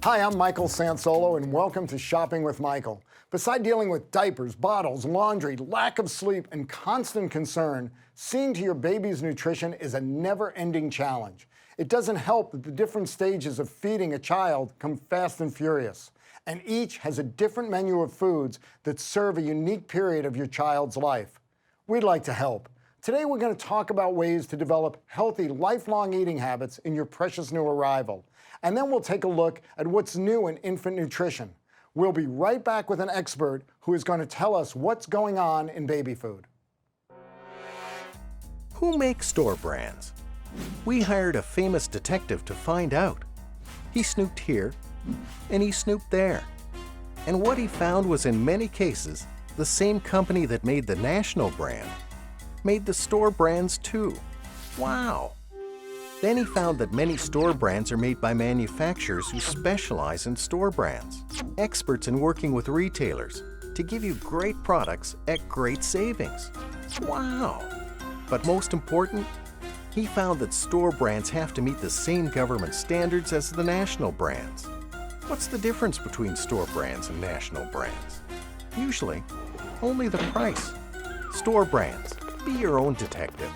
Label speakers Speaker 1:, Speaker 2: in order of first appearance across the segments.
Speaker 1: Hi, I'm Michael Sansolo, and welcome to Shopping with Michael. Beside dealing with diapers, bottles, laundry, lack of sleep, and constant concern, seeing to your baby's nutrition is a never-ending challenge. It doesn't help that the different stages of feeding a child come fast and furious, and each has a different menu of foods that serve a unique period of your child's life. We'd like to help. Today we're going to talk about ways to develop healthy, lifelong eating habits in your precious new arrival. And then we'll take a look at what's new in infant nutrition. We'll be right back with an expert who is going to tell us what's going on in baby food.
Speaker 2: Who makes store brands? We hired a famous detective to find out. He snooped here, and he snooped there. And what he found was, in many cases, the same company that made the national brand made the store brands too. Wow! Then he found that many store brands are made by manufacturers who specialize in store brands, experts in working with retailers to give you great products at great savings. Wow! But most important, he found that store brands have to meet the same government standards as the national brands. What's the difference between store brands and national brands? Usually, only the price. Store brands. Be your own detective.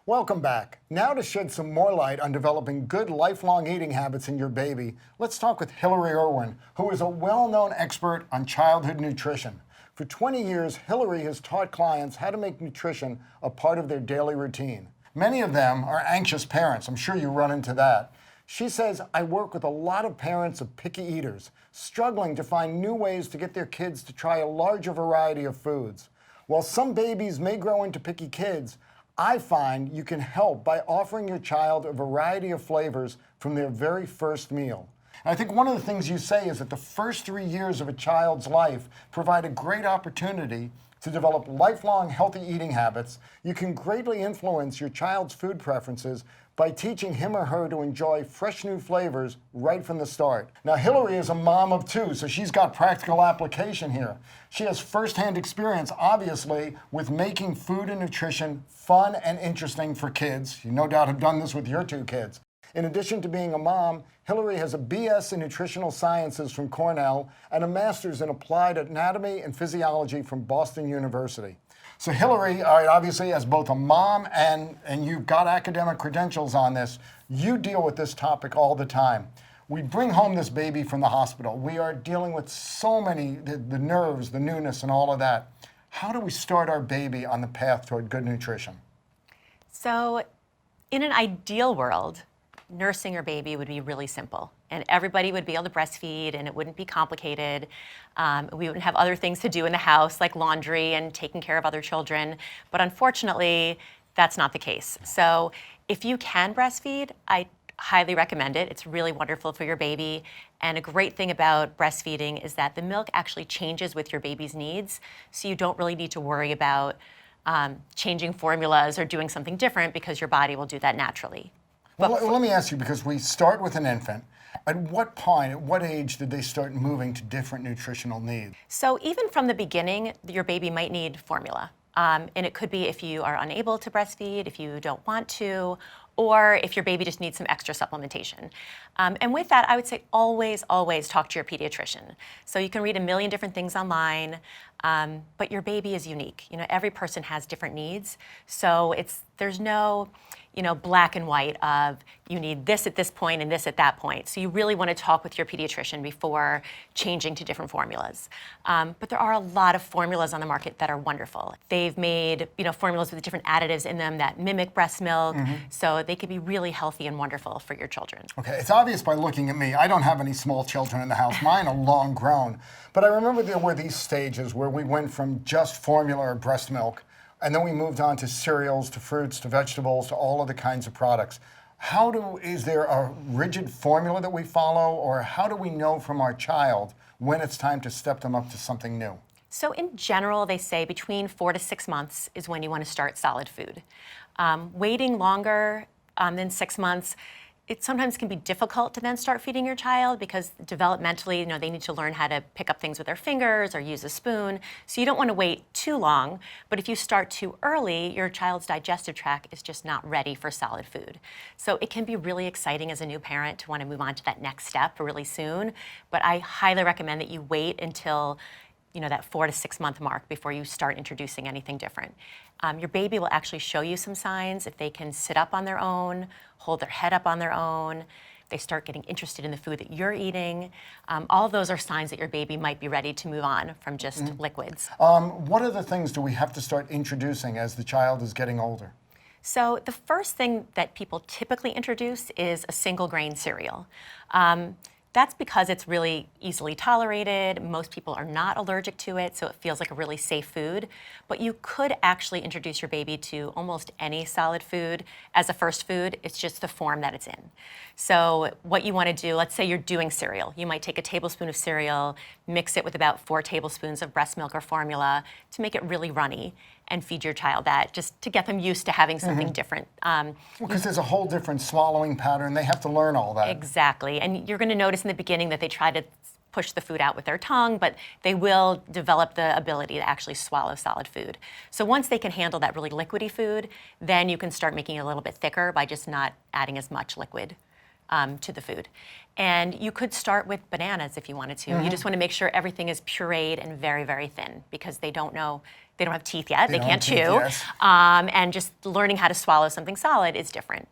Speaker 1: Welcome back. Now to shed some more light on developing good lifelong eating habits in your baby, let's talk with Hillary Irwin, who is a well-known expert on childhood nutrition. For 20 years, Hillary has taught clients how to make nutrition a part of their daily routine. Many of them are anxious parents. I'm sure you run into that. She says, I work with a lot of parents of picky eaters, struggling to find new ways to get their kids to try a larger variety of foods. While some babies may grow into picky kids, I find you can help by offering your child a variety of flavors from their very first meal. And I think one of the things you say is that the first 3 years of a child's life provide a great opportunity to develop lifelong healthy eating habits. You can greatly influence your child's food preferences by teaching him or her to enjoy fresh new flavors right from the start. Now, Hillary is a mom of two, so she's got practical application here. She has firsthand experience, obviously, with making food and nutrition fun and interesting for kids. You no doubt have done this with your two kids. In addition to being a mom, Hillary has a BS in nutritional sciences from Cornell and a master's in applied anatomy and physiology from Boston University. So Hillary, all right, obviously as both a mom and you've got academic credentials on this, you deal with this topic all the time. We bring home this baby from the hospital. We are dealing with so many, the nerves, the newness, and all of that. How do we start our baby on the path toward good nutrition? So
Speaker 3: in an ideal world, nursing your baby would be really simple, and everybody would be able to breastfeed, and it wouldn't be complicated. We wouldn't have other things to do in the house like laundry and taking care of other children. But unfortunately, that's not the case. So if you can breastfeed, I highly recommend it. It's really wonderful for your baby. And a great thing about breastfeeding is that the milk actually changes with your baby's needs. So you don't really need to worry about changing formulas or doing something different, because your body will do that naturally.
Speaker 1: Well, let me ask you, because we start with an infant. At what point, at what age did they start moving to different nutritional needs?
Speaker 3: So even from the beginning, your baby might need formula. And it could be if you are unable to breastfeed, if you don't want to, or if your baby just needs some extra supplementation. And with that, I would say always, always talk to your pediatrician. So you can read a million different things online, but your baby is unique. You know, every person has different needs. So there's no, black and white of you need this at this point and this at that point. So you really want to talk with your pediatrician before changing to different formulas. But there are a lot of formulas on the market that are wonderful. They've made, formulas with different additives in them that mimic breast milk, so they could be really healthy and wonderful for your children.
Speaker 1: Okay, it's obvious by looking at me. I don't have any small children in the house. Mine are long grown. But I remember there were these stages where we went from just formula or breast milk, and then we moved on to cereals, to fruits, to vegetables, to all of the kinds of products. Is there a rigid formula that we follow, or how do we know from our child when it's time to step them up to something new?
Speaker 3: So in general, they say between 4 to 6 months is when you want to start solid food. Waiting longer than 6 months it sometimes can be difficult to then start feeding your child because developmentally, they need to learn how to pick up things with their fingers or use a spoon. So you don't want to wait too long. But if you start too early, your child's digestive tract is just not ready for solid food. So it can be really exciting as a new parent to want to move on to that next step really soon. But I highly recommend that you wait until that 4 to 6 month mark before you start introducing anything different. Your baby will actually show you some signs if they can sit up on their own, hold their head up on their own, they start getting interested in the food that you're eating. All of those are signs that your baby might be ready to move on from just liquids.
Speaker 1: What other things do we have to start introducing as the child is getting older?
Speaker 3: So the first thing that people typically introduce is a single grain cereal. That's because it's really easily tolerated. Most people are not allergic to it, so it feels like a really safe food. But you could actually introduce your baby to almost any solid food as a first food. It's just the form that it's in. So what you want to do, let's say you're doing cereal. You might take a tablespoon of cereal, mix it with about 4 tablespoons of breast milk or formula to make it really runny, and feed your child that, just to get them used to having something different.
Speaker 1: Because there's a whole different swallowing pattern. They have to learn all that.
Speaker 3: Exactly. And you're going to notice in the beginning that they try to push the food out with their tongue, but they will develop the ability to actually swallow solid food. So once they can handle that really liquidy food, then you can start making it a little bit thicker by just not adding as much liquid to the food. And you could start with bananas if you wanted to. You just want to make sure everything is pureed and very, very thin, because they don't have teeth yet, they can't chew.
Speaker 1: Yes.
Speaker 3: And just learning how to swallow something solid is different.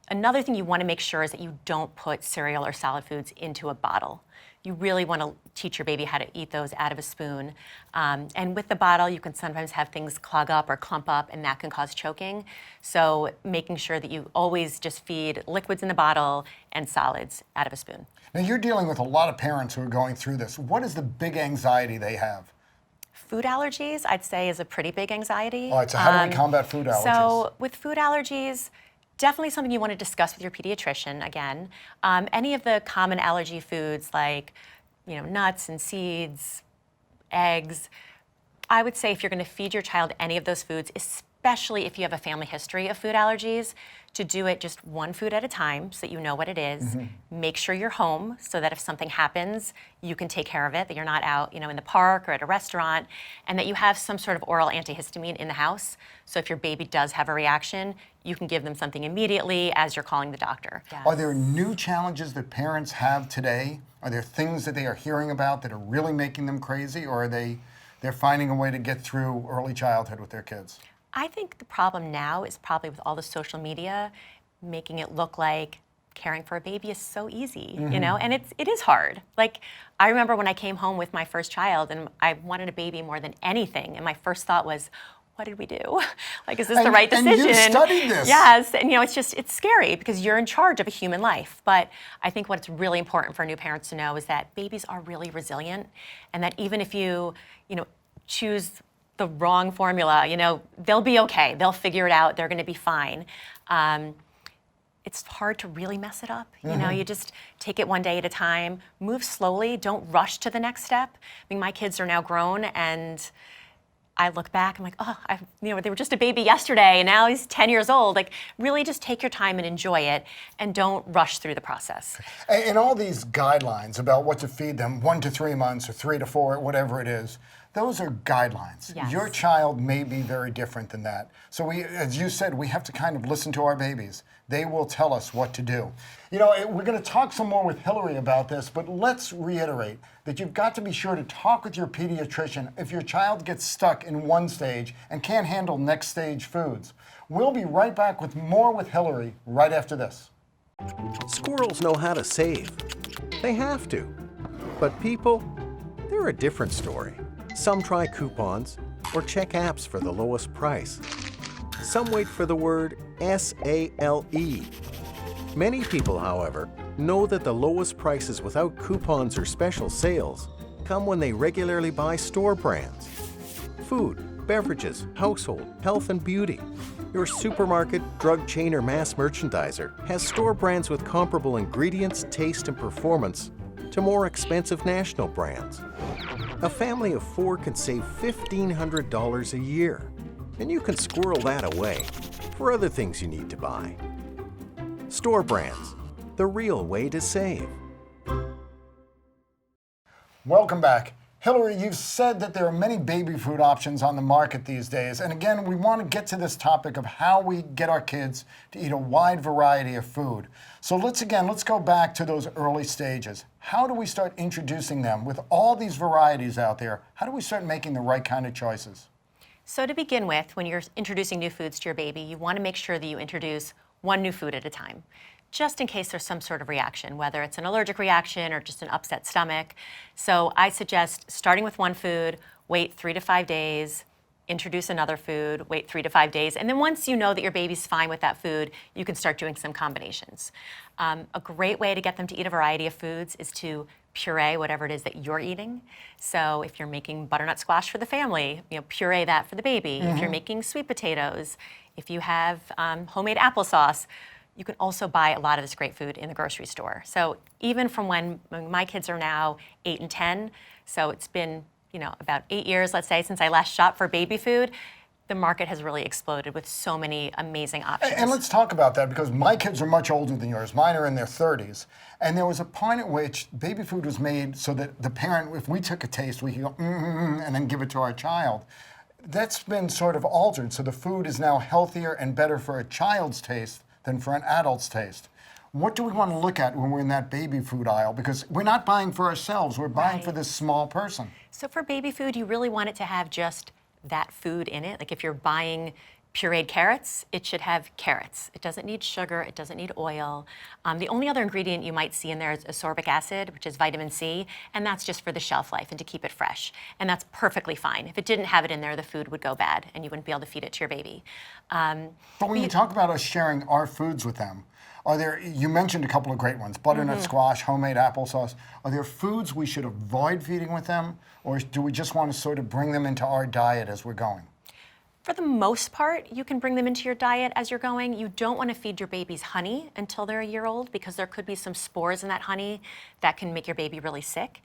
Speaker 3: Another thing you want to make sure is that you don't put cereal or solid foods into a bottle. You really want to teach your baby how to eat those out of a spoon. And with the bottle, you can sometimes have things clog up or clump up, and that can cause choking. So making sure that you always just feed liquids in the bottle and solids out of a spoon.
Speaker 1: Now, you're dealing with a lot of parents who are going through this. What is the big anxiety they have?
Speaker 3: Food allergies, I'd say, is a pretty big anxiety.
Speaker 1: All right, so how do we combat food allergies?
Speaker 3: So with food allergies, definitely something you want to discuss with your pediatrician again. Any of the common allergy foods like nuts and seeds, eggs, I would say if you're going to feed your child any of those foods, especially if you have a family history of food allergies, to do it just one food at a time so that you know what it is. Make sure you're home so that if something happens, you can take care of it, that you're not out in the park or at a restaurant, and that you have some sort of oral antihistamine in the house. So if your baby does have a reaction, you can give them something immediately as you're calling the doctor. Yes.
Speaker 1: Are there new challenges that parents have today? Are there things that they are hearing about that are really making them crazy, or are they're finding a way to get through early childhood with their kids?
Speaker 3: I think the problem now is probably with all the social media, making it look like caring for a baby is so easy, and it is hard. Like, I remember when I came home with my first child and I wanted a baby more than anything, and my first thought was, what did we do? Like, is this the right decision?
Speaker 1: And you studied this.
Speaker 3: Yes, and it's scary because you're in charge of a human life. But I think what's really important for new parents to know is that babies are really resilient, and that even if you choose the wrong formula, they'll be okay. They'll figure it out. They're going to be fine. It's hard to really mess it up. You just take it one day at a time, move slowly, don't rush to the next step. I mean, my kids are now grown, and I look back, I'm like, they were just a baby yesterday, and now he's 10 years old. Like, really just take your time and enjoy it, and don't rush through the process.
Speaker 1: And all these guidelines about what to feed them, 1 to 3 months or 3 to 4, whatever it is, those are guidelines.
Speaker 3: Yes.
Speaker 1: Your child may be very different than that. So we, as you said, we have to kind of listen to our babies. They will tell us what to do. We're going to talk some more with Hillary about this, but let's reiterate that you've got to be sure to talk with your pediatrician if your child gets stuck in one stage and can't handle next stage foods. We'll be right back with more with Hillary right after this.
Speaker 2: Squirrels know how to save. They have to. But people, they're a different story. Some try coupons or check apps for the lowest price. Some wait for the word SALE. Many people, however, know that the lowest prices without coupons or special sales come when they regularly buy store brands. Food, beverages, household, health and beauty. Your supermarket, drug chain or mass merchandiser has store brands with comparable ingredients, taste and performance to more expensive national brands. A family of 4 can save $1,500 a year, and you can squirrel that away for other things you need to buy. Store brands. the real way to save.
Speaker 1: Welcome back. Hillary, you've said that there are many baby food options on the market these days. And again, we want to get to this topic of how we get our kids to eat a wide variety of food. So let's go back to those early stages. How do we start introducing them with all these varieties out there? How do we start making the right kind of choices?
Speaker 3: So to begin with, when you're introducing new foods to your baby, you want to make sure that you introduce one new food at a time, just in case there's some sort of reaction, whether it's an allergic reaction or just an upset stomach. So I suggest starting with one food, wait 3 to 5 days, introduce another food, wait 3 to 5 days, and then once you know that your baby's fine with that food, you can start doing some combinations. A great way to get them to eat a variety of foods is to puree whatever it is that you're eating. So if you're making butternut squash for the family, puree that for the baby. If you're making sweet potatoes, if you have homemade applesauce, you can also buy a lot of this great food in the grocery store. So even from when my kids are now 8 and 10, so it's been about 8 years, let's say, since I last shopped for baby food, the market has really exploded with so many amazing options.
Speaker 1: And let's talk about that, because my kids are much older than yours. Mine are in their 30s. And there was a point at which baby food was made so that the parent, if we took a taste, we could go, and then give it to our child. That's been sort of altered. So the food is now healthier and better for a child's taste than for an adult's taste. What do we want to look at when we're in that baby food aisle? Because we're not buying for ourselves, we're buying for this small person.
Speaker 3: So for baby food, you really want it to have just that food in it. Like if you're buying pureed carrots, it should have carrots. It doesn't need sugar, it doesn't need oil. The only other ingredient you might see in there is ascorbic acid, which is vitamin C, and that's just for the shelf life and to keep it fresh. And that's perfectly fine. If it didn't have it in there, the food would go bad and you wouldn't be able to feed it to your baby.
Speaker 1: But when you talk about us sharing our foods with them, you mentioned a couple of great ones, butternut squash, homemade applesauce. Are there foods we should avoid feeding with them, or do we just want to sort of bring them into our diet as we're going?
Speaker 3: For the most part, you can bring them into your diet as you're going. You don't want to feed your babies honey until they're a year old, because there could be some spores in that honey that can make your baby really sick.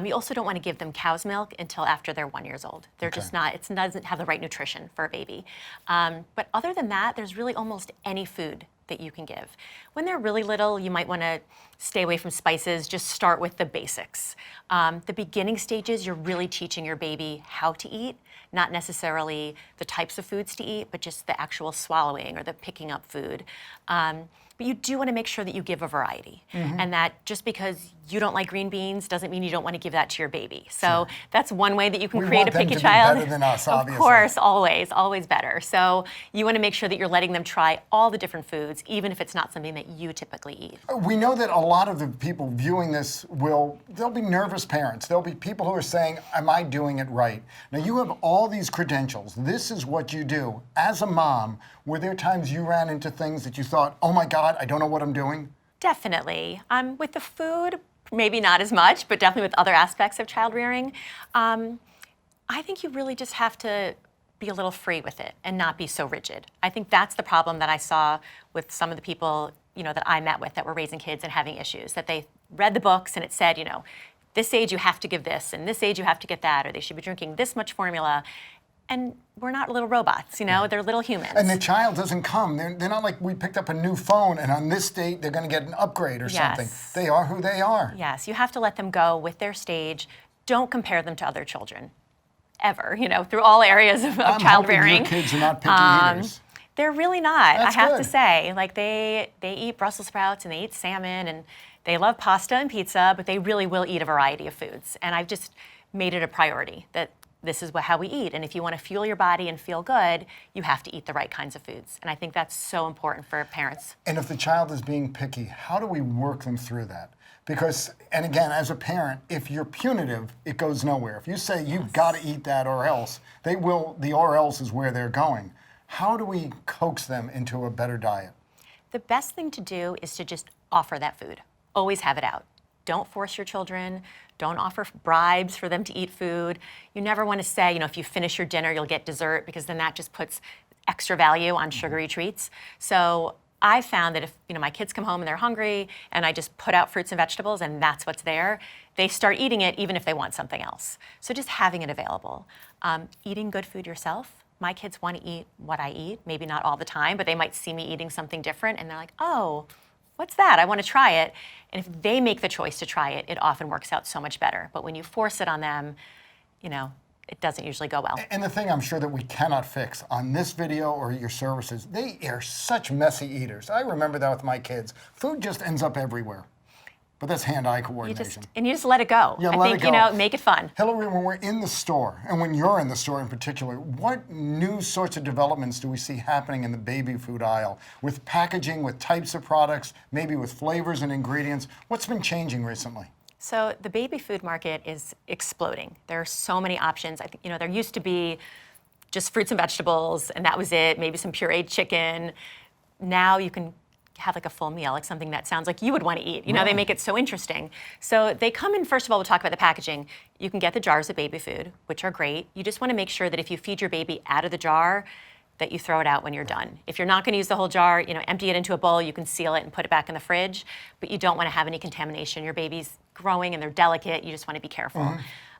Speaker 3: You also don't want to give them cow's milk until after they're 1 year old. They're just not, it doesn't have the right nutrition for a baby. But other than that, there's really almost any food that you can give. When they're really little, you might want to stay away from spices, just start with the basics. The beginning stages, you're really teaching your baby how to eat, not necessarily the types of foods to eat, but just the actual swallowing or the picking up food. But you do want to make sure that you give a variety, and that just because you don't like green beans doesn't mean you don't want to give that to your baby. So that's one way that you can create a picky child.
Speaker 1: Be better than us, obviously.
Speaker 3: Of course, always better. So you want to make sure that you're letting them try all the different foods, even if it's not something that you typically eat.
Speaker 1: We know that a lot of the people viewing this there'll be nervous parents. There'll be people who are saying, am I doing it right? Now you have all these credentials. This is what you do. As a mom, were there times you ran into things that you thought, oh my God, I don't know what I'm doing?
Speaker 3: Definitely. With the food, maybe not as much, but definitely with other aspects of child rearing. I think you really just have to be a little free with it and not be so rigid. I think that's the problem that I saw with some of the people, that I met with that were raising kids and having issues, that they read the books and it said, this age you have to give this, and this age you have to get that, or they should be drinking this much formula. And we're not little robots, they're little humans.
Speaker 1: And the child doesn't come. They're not like we picked up a new phone and on this date they're going to get an upgrade or something. They are who they are.
Speaker 3: Yes, you have to let them go with their stage. Don't compare them to other children, ever, through all areas of child rearing.
Speaker 1: Your kids are not picky eaters.
Speaker 3: They're really not,
Speaker 1: That's
Speaker 3: I have
Speaker 1: good.
Speaker 3: to say. Like they eat Brussels sprouts and they eat salmon and they love pasta and pizza, but they really will eat a variety of foods. And I've just made it a priority that this is how we eat. And if you want to fuel your body and feel good, you have to eat the right kinds of foods. And I think that's so important for parents.
Speaker 1: And if the child is being picky, how do we work them through that? Because, and again, as a parent, if you're punitive, it goes nowhere. If you say you've got to eat that or else, they will, the or else is where they're going. How do we coax them into a better diet?
Speaker 3: The best thing to do is to just offer that food. Always have it out. Don't force your children. Don't offer bribes for them to eat food. You never want to say, if you finish your dinner, you'll get dessert, because then that just puts extra value on sugary treats. So I found that if my kids come home and they're hungry and I just put out fruits and vegetables and that's what's there, they start eating it even if they want something else. So just having it available. Eating good food yourself. My kids want to eat what I eat, maybe not all the time, but they might see me eating something different and they're like, oh, what's that? I want to try it. And if they make the choice to try it, it often works out so much better. But when you force it on them, it doesn't usually go well.
Speaker 1: And the thing I'm sure that we cannot fix on this video or your services, they are such messy eaters. I remember that with my kids. Food just ends up everywhere. But that's hand-eye coordination.
Speaker 3: You just let it go.
Speaker 1: Yeah,
Speaker 3: I think, make it fun.
Speaker 1: Hillary, when we're in the store, and when you're in the store in particular, what new sorts of developments do we see happening in the baby food aisle? With packaging, with types of products, maybe with flavors and ingredients? What's been changing recently?
Speaker 3: So the baby food market is exploding. There are so many options. I think, there used to be just fruits and vegetables, and that was it, maybe some pureed chicken. Now you can have like a full meal, like something that sounds like you would want to eat. They make it so interesting. So they come in, first of all, we'll talk about the packaging. You can get the jars of baby food, which are great. You just want to make sure that if you feed your baby out of the jar, that you throw it out when you're done. If you're not going to use the whole jar, empty it into a bowl, you can seal it and put it back in the fridge, but you don't want to have any contamination. Your baby's growing and they're delicate, you just want to be careful.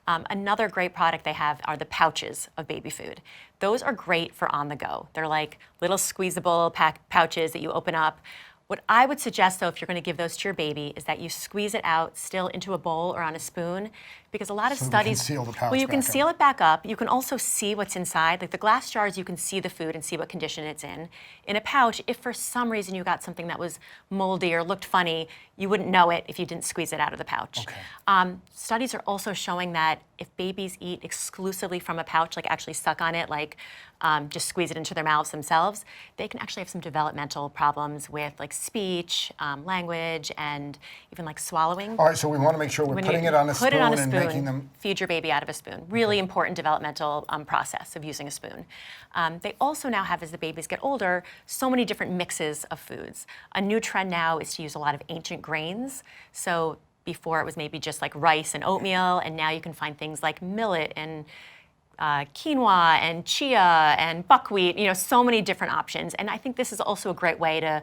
Speaker 3: Another great product they have are the pouches of baby food. Those are great for on the go. They're like little squeezable pouches that you open up. What I would suggest, though, if you're going to give those to your baby, is that you squeeze it out still into a bowl or on a spoon, because a lot of studies,
Speaker 1: you can seal the pouch
Speaker 3: well, you can
Speaker 1: back up.
Speaker 3: seal it back up. You can also see what's inside. Like the glass jars, you can see the food and see what condition it's in. In a pouch, if for some reason you got something that was moldy or looked funny, you wouldn't know it if you didn't squeeze it out of the pouch.
Speaker 1: Okay.
Speaker 3: Studies are also showing that if babies eat exclusively from a pouch, like actually suck on it, like just squeeze it into their mouths themselves, they can actually have some developmental problems with like speech, language, and even like swallowing.
Speaker 1: All right, so we want to make sure we're putting it on a spoon and making them...
Speaker 3: Feed your baby out of a spoon. Really important developmental process of using a spoon. They also now have, as the babies get older, so many different mixes of foods. A new trend now is to use a lot of ancient grains. So before it was maybe just like rice and oatmeal, and now you can find things like millet and quinoa and chia and buckwheat, so many different options. And I think this is also a great way to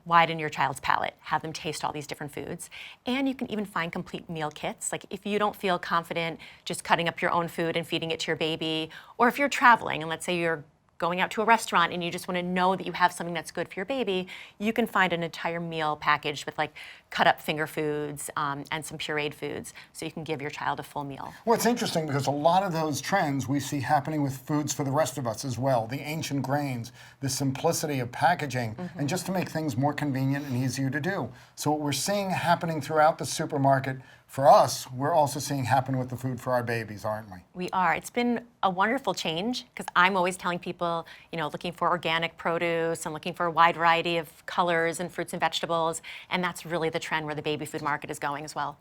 Speaker 3: widen your child's palate, have them taste all these different foods. And you can even find complete meal kits. Like if you don't feel confident just cutting up your own food and feeding it to your baby, or if you're traveling and let's say you're going out to a restaurant and you just want to know that you have something that's good for your baby, you can find an entire meal packaged with like cut up finger foods and some pureed foods so you can give your child a full meal.
Speaker 1: Well, it's interesting because a lot of those trends we see happening with foods for the rest of us as well. The ancient grains, the simplicity of packaging, and just to make things more convenient and easier to do. So what we're seeing happening throughout the supermarket, for us, we're also seeing happen with the food for our babies, aren't we?
Speaker 3: We are. It's been a wonderful change because I'm always telling people, looking for organic produce and looking for a wide variety of colors and fruits and vegetables. And that's really the trend where the baby food market is going as well.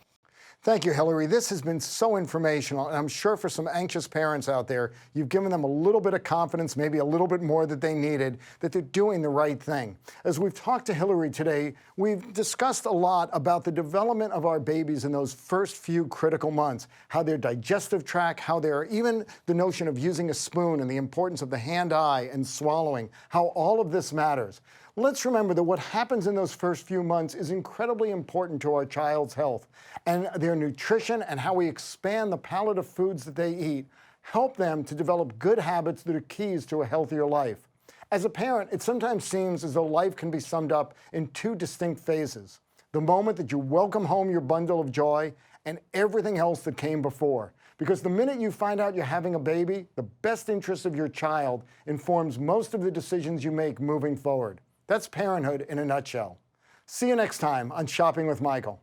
Speaker 1: Thank you, Hillary. This has been so informational, and I'm sure for some anxious parents out there, you've given them a little bit of confidence, maybe a little bit more that they needed, that they're doing the right thing. As we've talked to Hillary today, we've discussed a lot about the development of our babies in those first few critical months, how their digestive tract, how they're even the notion of using a spoon and the importance of the hand-eye and swallowing, how all of this matters. Let's remember that what happens in those first few months is incredibly important to our child's health, and their nutrition and how we expand the palette of foods that they eat help them to develop good habits that are keys to a healthier life. As a parent, it sometimes seems as though life can be summed up in two distinct phases: the moment that you welcome home your bundle of joy and everything else that came before. Because the minute you find out you're having a baby, the best interest of your child informs most of the decisions you make moving forward. That's parenthood in a nutshell. See you next time on Shopping with Michael.